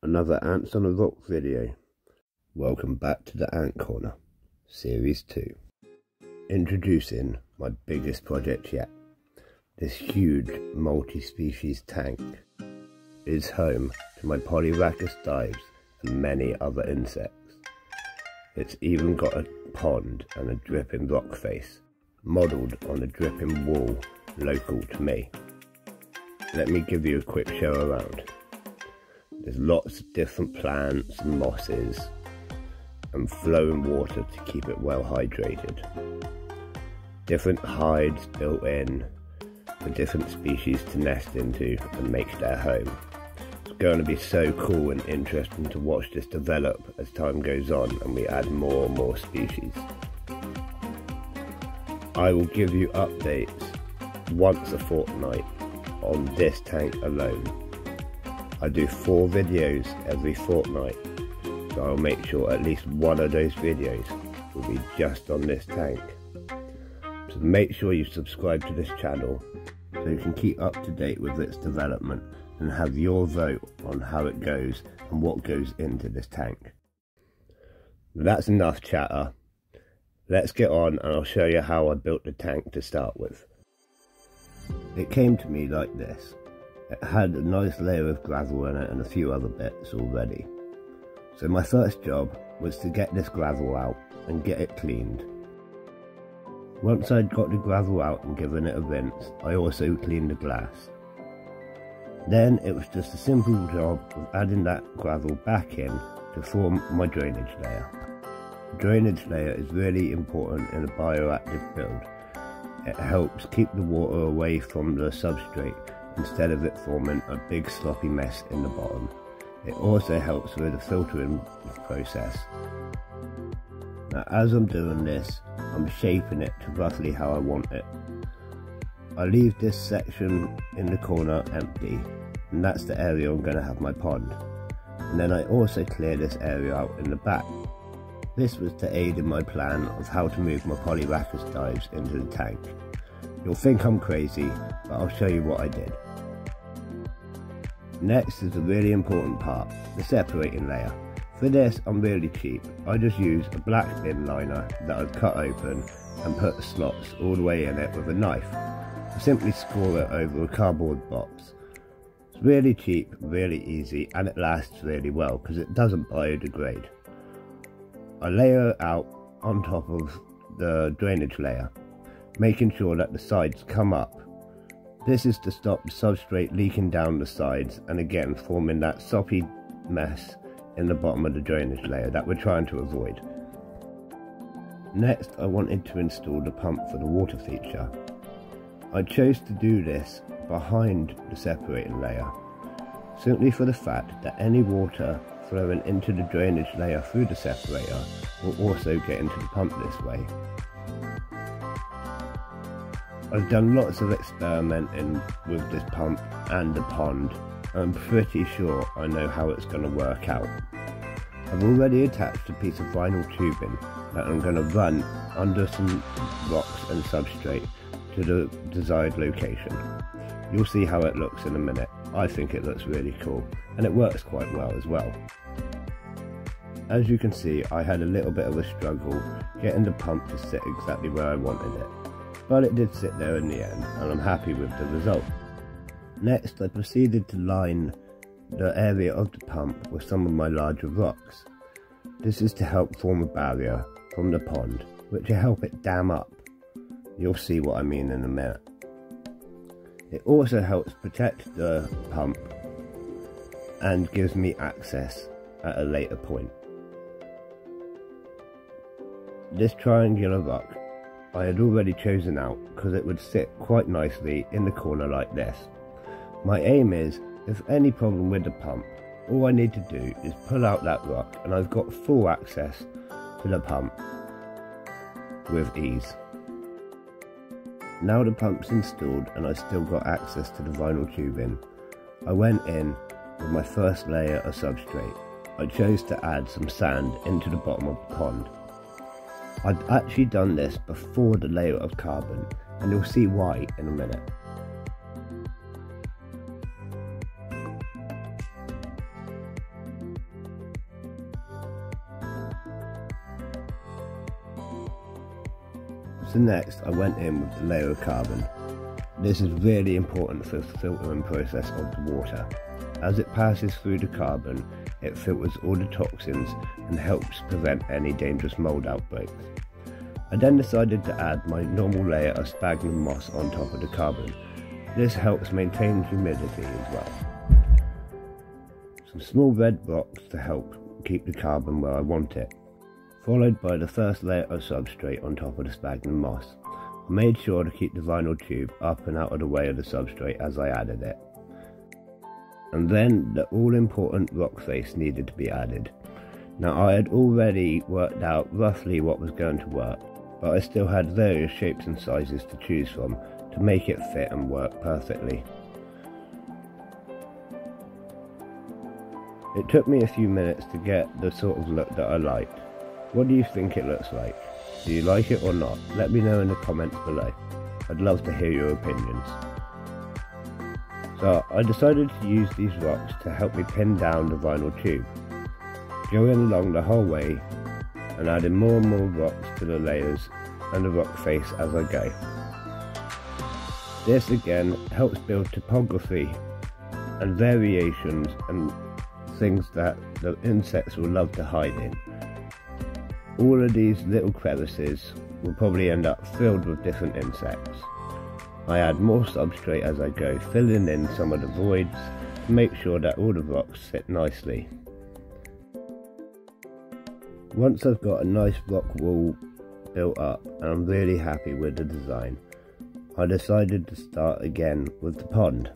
Another Antsonarock video. Welcome back to the Ant Corner, Series 2. Introducing my biggest project yet. This huge multi-species tank is home to my Polyrhachis Dives and many other insects. It's even got a pond and a dripping rock face, modelled on a dripping wall local to me. Let me give you a quick show around. There's lots of different plants and mosses and flowing water to keep it well hydrated. Different hides built in for different species to nest into and make their home. It's going to be so cool and interesting to watch this develop as time goes on and we add more and more species. I will give you updates once a fortnight on this tank alone. I do 4 videos every fortnight, so I'll make sure at least one of those videos will be just on this tank. So make sure you subscribe to this channel so you can keep up to date with its development and have your vote on how it goes and what goes into this tank. That's enough chatter. Let's get on and I'll show you how I built the tank to start with. It came to me like this. It had a nice layer of gravel in it and a few other bits already. So my first job was to get this gravel out and get it cleaned. Once I'd got the gravel out and given it a rinse, I also cleaned the glass. Then it was just a simple job of adding that gravel back in to form my drainage layer. The drainage layer is really important in a bioactive build. It helps keep the water away from the substrate instead of it forming a big sloppy mess in the bottom. It also helps with the filtering process. Now as I'm doing this, I'm shaping it to roughly how I want it. I leave this section in the corner empty, and that's the area I'm going to have my pond. And then I also clear this area out in the back. This was to aid in my plan of how to move my Polyrhachis Dives into the tank. You'll think I'm crazy, but I'll show you what I did. Next is a really important part, the separating layer. For this I'm really cheap. I just use a black bin liner that I've cut open and put the slots all the way in it with a knife. I simply score it over a cardboard box. It's really cheap, really easy, and it lasts really well because it doesn't biodegrade. I layer it out on top of the drainage layer, making sure that the sides come up. This is to stop the substrate leaking down the sides and again forming that soppy mess in the bottom of the drainage layer that we're trying to avoid. Next I wanted to install the pump for the water feature. I chose to do this behind the separating layer, simply for the fact that any water flowing into the drainage layer through the separator will also get into the pump this way. I've done lots of experimenting with this pump and the pond. I'm pretty sure I know how it's going to work out. I've already attached a piece of vinyl tubing that I'm going to run under some rocks and substrate to the desired location. You'll see how it looks in a minute. I think it looks really cool and it works quite well as well. As you can see, I had a little bit of a struggle getting the pump to sit exactly where I wanted it. But it did sit there in the end and I'm happy with the result. Next I proceeded to line the area of the pump with some of my larger rocks. This is to help form a barrier from the pond, which will help it dam up. You'll see what I mean in a minute. It also helps protect the pump and gives me access at a later point. This triangular rock I had already chosen out because it would sit quite nicely in the corner like this. My aim is, if any problem with the pump, all I need to do is pull out that rock and I've got full access to the pump with ease. Now the pump's installed and I've still got access to the vinyl tubing, I went in with my first layer of substrate. I chose to add some sand into the bottom of the pond. I'd actually done this before the layer of carbon, and you'll see why in a minute. So next I went in with the layer of carbon. This is really important for the filtering process of the water. As it passes through the carbon, it filters all the toxins and helps prevent any dangerous mould outbreaks. I then decided to add my normal layer of sphagnum moss on top of the carbon. This helps maintain humidity as well. Some small red rocks to help keep the carbon where I want it, followed by the first layer of substrate on top of the sphagnum moss. I made sure to keep the vinyl tube up and out of the way of the substrate as I added it. And then the all-important rock face needed to be added. Now I had already worked out roughly what was going to work, but I still had various shapes and sizes to choose from to make it fit and work perfectly. It took me a few minutes to get the sort of look that I liked. What do you think it looks like? Do you like it or not? Let me know in the comments below. I'd love to hear your opinions. So I decided to use these rocks to help me pin down the vinyl tube, going along the whole way and adding more and more rocks to the layers and the rock face as I go. This again helps build topography and variations and things that the insects will love to hide in. All of these little crevices will probably end up filled with different insects. I add more substrate as I go, filling in some of the voids to make sure that all the rocks sit nicely. Once I've got a nice rock wall built up and I'm really happy with the design, I decided to start again with the pond.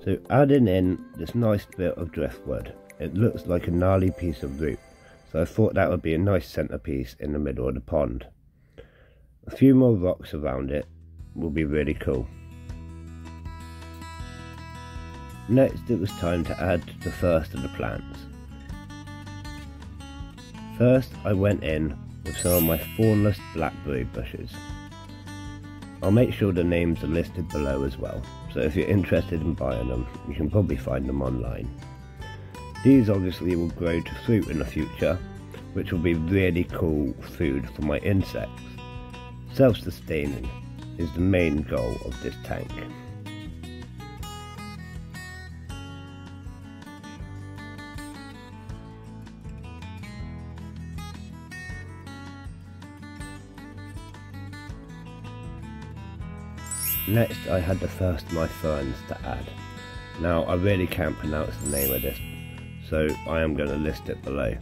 So adding in this nice bit of driftwood, it looks like a gnarly piece of root, so I thought that would be a nice centerpiece in the middle of the pond. A few more rocks around it will be really cool. Next it was time to add the first of the plants. First I went in with some of my thornless blackberry bushes. I'll make sure the names are listed below as well, so if you're interested in buying them, you can probably find them online. These obviously will grow to fruit in the future, which will be really cool food for my insects. Self-sustaining is the main goal of this tank. Next I had the first of my ferns to add. Now I really can't pronounce the name of this, so I am going to list it below.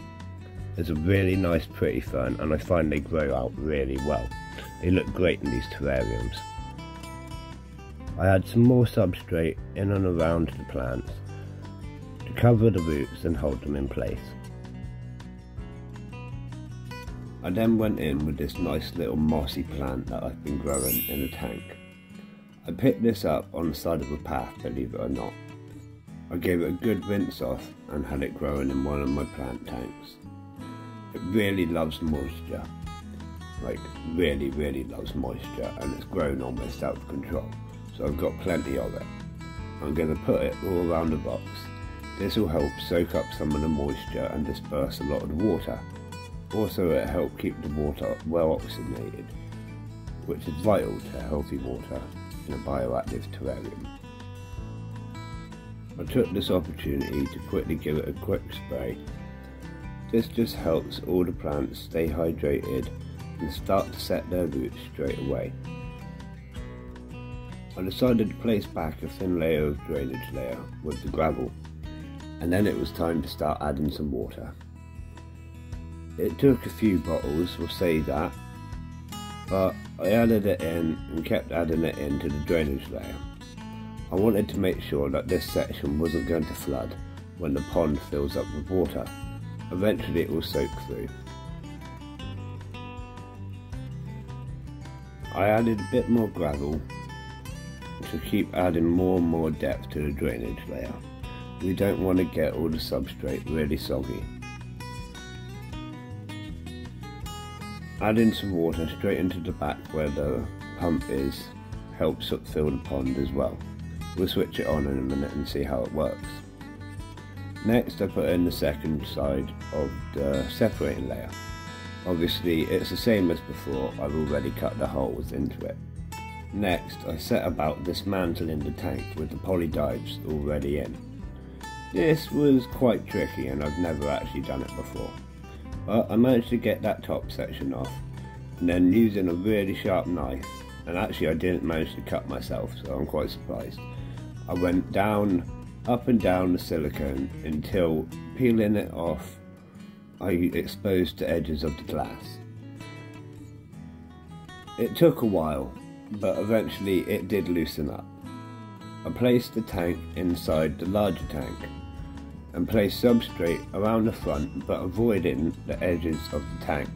It's a really nice pretty fern and I find they grow out really well. They look great in these terrariums. I add some more substrate in and around the plants to cover the roots and hold them in place. I then went in with this nice little mossy plant that I've been growing in a tank. I picked this up on the side of a path, believe it or not. I gave it a good rinse off and had it growing in one of my plant tanks. It really loves moisture, like really loves moisture, and it's grown almost out of control, so I've got plenty of it. I'm going to put it all around the box. This will help soak up some of the moisture and disperse a lot of the water. Also it helps keep the water well oxygenated, which is vital to healthy water in a bioactive terrarium. I took this opportunity to quickly give it a quick spray. This just helps all the plants stay hydrated and start to set their roots straight away. I decided to place back a thin layer of drainage layer with the gravel, and then it was time to start adding some water. It took a few bottles, we'll say that, but I added it in and kept adding it into the drainage layer. I wanted to make sure that this section wasn't going to flood when the pond fills up with water. Eventually it will soak through. I added a bit more gravel to keep adding more and more depth to the drainage layer. We don't want to get all the substrate really soggy. Adding some water straight into the back where the pump is helps fill the pond as well. We'll switch it on in a minute and see how it works. Next I put in the second side of the separating layer. Obviously it's the same as before, I've already cut the holes into it. Next I set about dismantling the tank with the Polyrhachis Dives already in. This was quite tricky and I've never actually done it before, but I managed to get that top section off, and then using a really sharp knife, and actually I didn't manage to cut myself, so I'm quite surprised. I went down, up and down the silicone until peeling it off I exposed the edges of the glass. It took a while, but eventually it did loosen up. I placed the tank inside the larger tank and placed substrate around the front but avoiding the edges of the tank.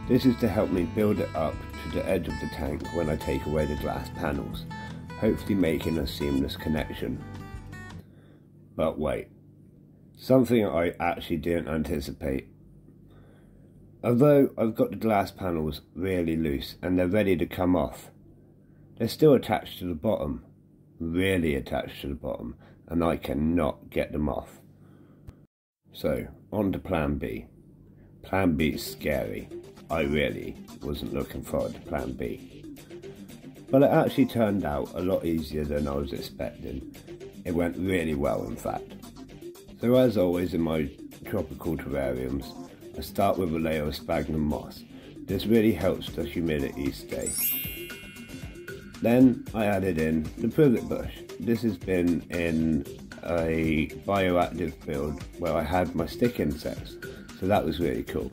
This is to help me build it up to the edge of the tank when I take away the glass panels, hopefully making a seamless connection. But wait, something I actually didn't anticipate. Although I've got the glass panels really loose and they're ready to come off, they're still attached to the bottom, really attached to the bottom, and I cannot get them off. So, on to plan B. Plan B is scary. I really wasn't looking forward to plan B. But it actually turned out a lot easier than I was expecting. It went really well, in fact. So as always in my tropical terrariums, I start with a layer of sphagnum moss. This really helps the humidity stay. Then I added in the privet bush. This has been in a bioactive build where I had my stick insects, so that was really cool.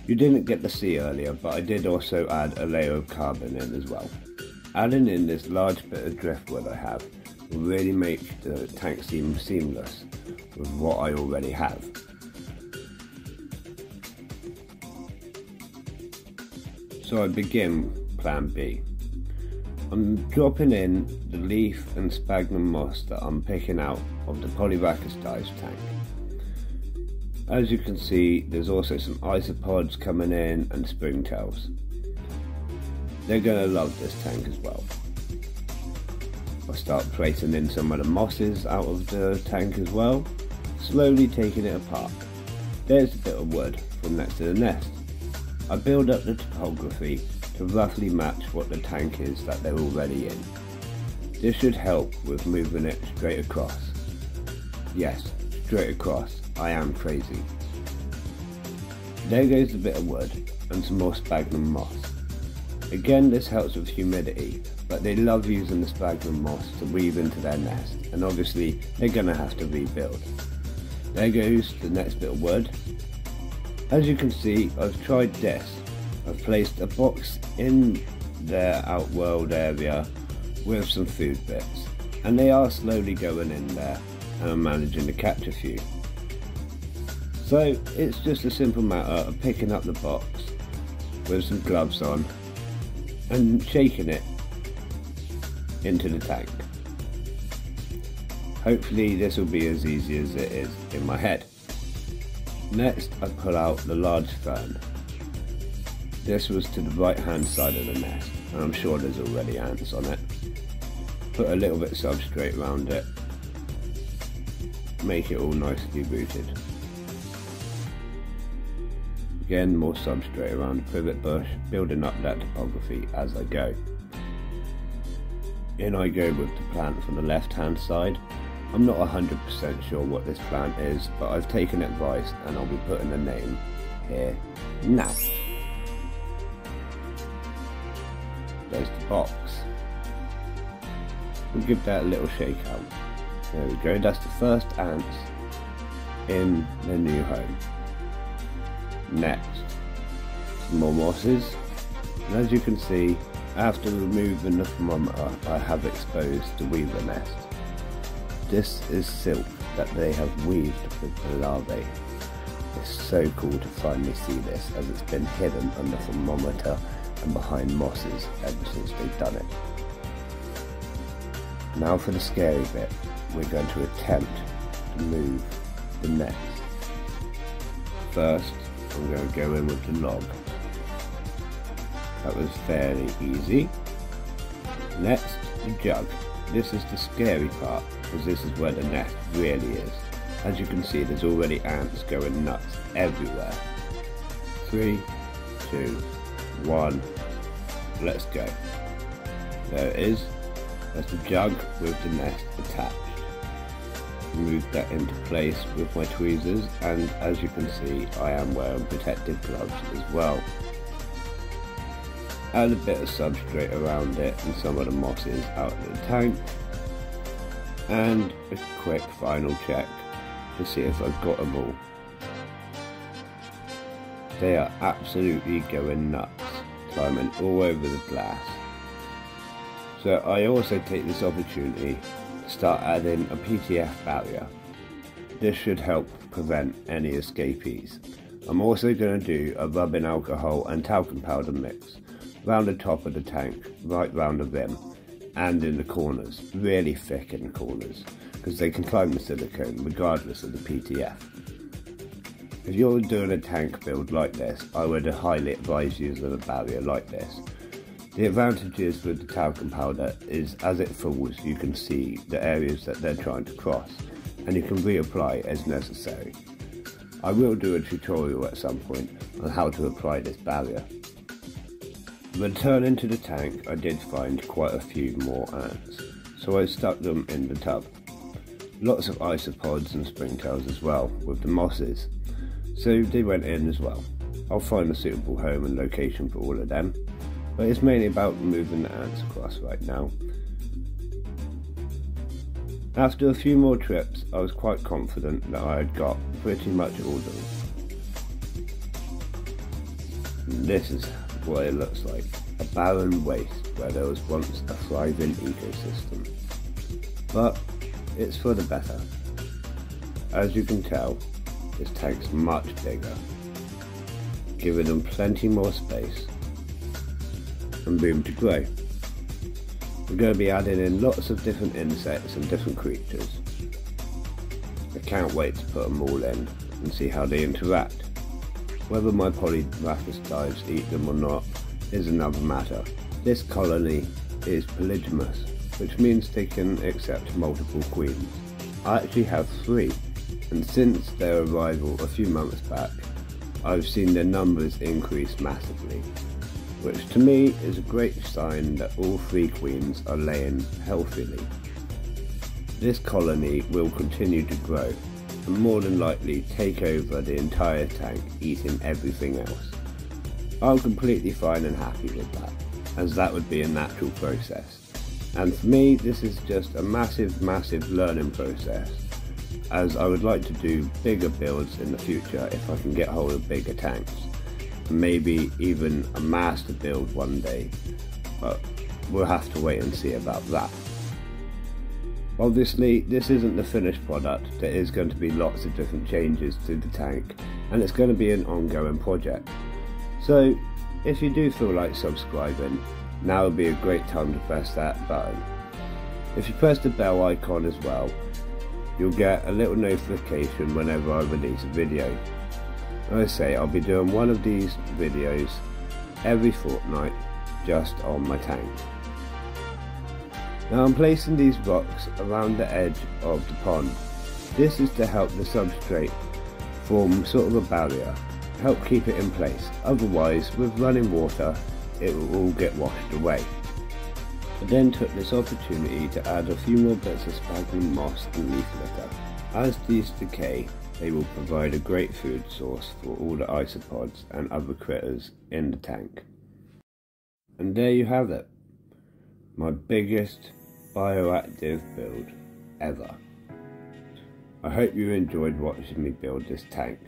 You didn't get to see earlier, but I did also add a layer of carbon in as well. Adding in this large bit of driftwood I have will really make the tank seem seamless with what I already have. So I begin plan B. I'm dropping in the leaf and sphagnum moss that I'm picking out of the Polyrhachis Dives tank. As you can see, there's also some isopods coming in and springtails. They're going to love this tank as well. I start placing in some of the mosses out of the tank as well, slowly taking it apart. There's a bit of wood from next to the nest. I build up the topography to roughly match what the tank is that they're already in. This should help with moving it straight across. Yes, straight across. I am crazy. There goes a bit of wood and some more sphagnum moss. Again, this helps with humidity, but they love using the sphagnum moss to weave into their nest, and obviously they're going to have to rebuild. There goes the next bit of wood. As you can see, I've tried this. I've placed a box in their outworld area with some food bits, and they are slowly going in there, and I'm managing to catch a few. So it's just a simple matter of picking up the box with some gloves on and shaking it into the tank. Hopefully this will be as easy as it is in my head. Next I pull out the large fern. This was to the right hand side of the nest, and I'm sure there's already ants on it. Put a little bit of substrate around it, make it all nicely rooted. Again, more substrate around the privet bush, building up that topography as I go. In I go with the plant from the left hand side. I'm not 100% sure what this plant is, but I've taken advice and I'll be putting a name here now. There's the box. We'll give that a little shake out. There we go, that's the first ants in the new home. Next, some more mosses, and as you can see, after removing the thermometer, I have exposed the weaver nest. This is silk that they have weaved with the larvae. It's so cool to finally see this, as it's been hidden under the thermometer and behind mosses ever since they've done it. Now for the scary bit, we're going to attempt to move the nest. First, I'm going to go in with the log. That was fairly easy. Next, the jug. This is the scary part, because this is where the nest really is. As you can see, there's already ants going nuts everywhere. 3, 2, 1, let's go. There it is. That's the jug with the nest attached. Move that into place with my tweezers, and as you can see, I am wearing protective gloves as well. Add a bit of substrate around it and some of the mosses out of the tank, and a quick final check to see if I've got them all. They are absolutely going nuts, climbing all over the glass. So I also take this opportunity to start adding a PTF barrier. This should help prevent any escapees. I'm also going to do a rubbing alcohol and talcum powder mix round the top of the tank, right round the rim, and in the corners, really thick in the corners, because they can climb the silicone regardless of the PTF. If you're doing a tank build like this, I would highly advise using a barrier like this. The advantages with the talcum powder is as it falls you can see the areas that they're trying to cross, and you can reapply as necessary. I will do a tutorial at some point on how to apply this barrier. Returning to the tank, I did find quite a few more ants, so I stuck them in the tub. Lots of isopods and springtails as well, with the mosses, so they went in as well. I'll find a suitable home and location for all of them, but it's mainly about moving the ants across right now. After a few more trips, I was quite confident that I had got pretty much all of them. This is what it looks like, a barren waste where there was once a thriving ecosystem. But it's for the better. As you can tell, this tank's much bigger, giving them plenty more space and room to grow. We're going to be adding in lots of different insects and different creatures. I can't wait to put them all in and see how they interact. Whether my Polyrhachis Dives eat them or not is another matter. This colony is polygamous, which means they can accept multiple queens. I actually have 3, and since their arrival a few months back, I've seen their numbers increase massively, which to me is a great sign that all 3 queens are laying healthily. This colony will continue to grow and more than likely take over the entire tank, eating everything else. I'm completely fine and happy with that, as that would be a natural process. And for me, this is just a massive learning process, as I would like to do bigger builds in the future if I can get hold of bigger tanks. Maybe even a master build one day, but we'll have to wait and see about that. Obviously, this isn't the finished product. There is going to be lots of different changes to the tank, and it's going to be an ongoing project. So, if you do feel like subscribing, now would be a great time to press that button. If you press the bell icon as well, you'll get a little notification whenever I release a video. Like I say, I'll be doing one of these videos every fortnight just on my tank. Now I'm placing these rocks around the edge of the pond. This is to help the substrate form sort of a barrier, help keep it in place. Otherwise, with running water, it will all get washed away. I then took this opportunity to add a few more bits of sphagnum moss and leaf litter. As these decay, they will provide a great food source for all the isopods and other critters in the tank. And there you have it, my biggest bioactive build ever. I hope you enjoyed watching me build this tank,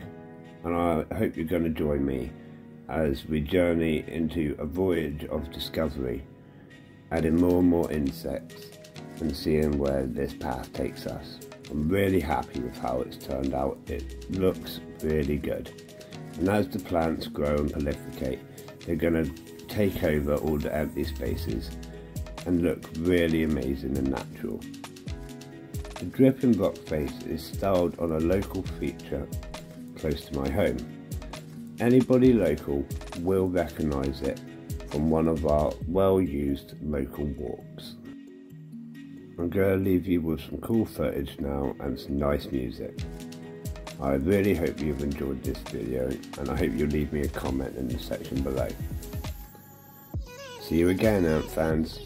and I hope you're going to join me as we journey into a voyage of discovery, adding more and more insects and seeing where this path takes us. I'm really happy with how it's turned out. It looks really good, and as the plants grow and proliferate, they're going to take over all the empty spaces and look really amazing and natural. The dripping rock face is styled on a local feature close to my home. Anybody local will recognise it from one of our well-used local walks. I'm going to leave you with some cool footage now and some nice music. I really hope you've enjoyed this video, and I hope you'll leave me a comment in the section below. See you again, ant fans.